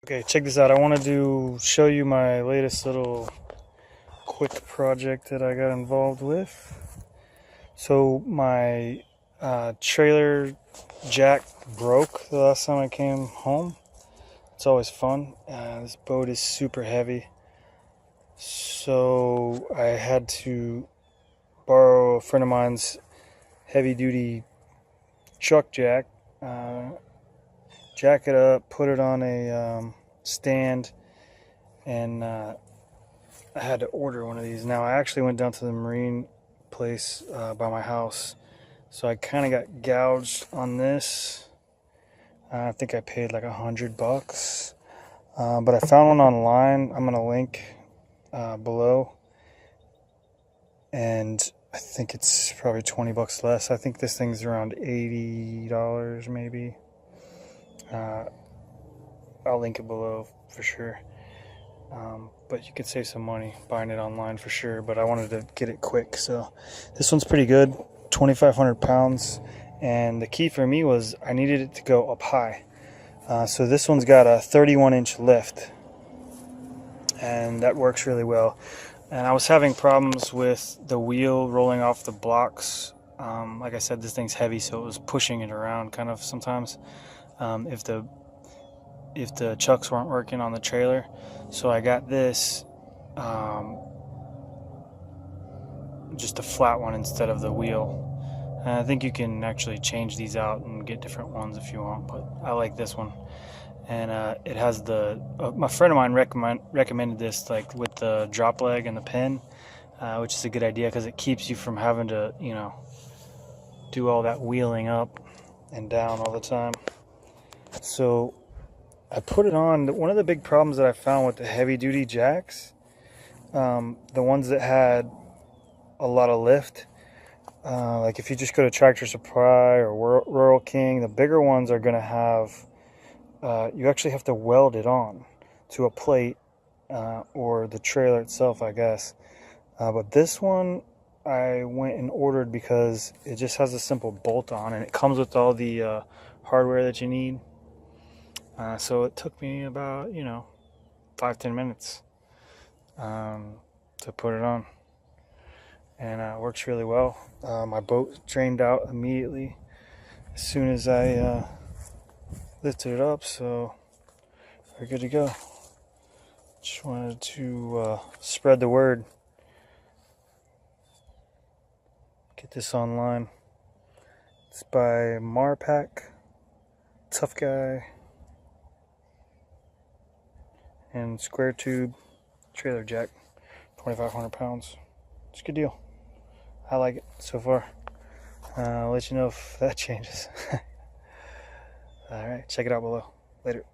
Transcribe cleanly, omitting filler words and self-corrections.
Okay, check this out. I wanted to show you my latest little quick project that I got involved with. So my trailer jack broke the last time I came home. It's always fun. This boat is super heavy, so I had to borrow a friend of mine's heavy-duty truck jack. Jack it up, put it on a stand, and I had to order one of these. Now, I actually went down to the marine place by my house, so I kind of got gouged on this. I think I paid like $100, but I found one online. I'm gonna link below, and I think it's probably $20 less. I think this thing's around $80 maybe. I'll link it below for sure. But you could save some money buying it online for sure. But I wanted to get it quick, so this one's pretty good. 2,500 pounds, and the key for me was I needed it to go up high. So this one's got a 31-inch lift, and that works really well. And I was having problems with the wheel rolling off the blocks. Like I said, this thing's heavy, so it was pushing it around kind of sometimes. If the chucks weren't working on the trailer, so I got this just a flat one instead of the wheel. And I think you can actually change these out and get different ones if you want, but I like this one. And it has the my friend of mine recommended this, like with the drop leg and the pin, which is a good idea because it keeps you from having to, do all that wheeling up and down all the time. So I put it on. One of the big problems that I found with the heavy-duty jacks, the ones that had a lot of lift, like if you just go to Tractor Supply or Rural King, the bigger ones are going to have, you actually have to weld it on to a plate or the trailer itself, I guess. But this one I went and ordered because it just has a simple bolt on, and it comes with all the hardware that you need. So it took me about 5-10 minutes to put it on, and it works really well. My boat drained out immediately as soon as I lifted it up, so we're good to go. Just wanted to spread the word, get this online. It's by Marpac, tough guy, and square tube trailer jack, 2,500 pounds. It's a good deal. I like it so far. I'll let you know if that changes. All right, check it out below. Later.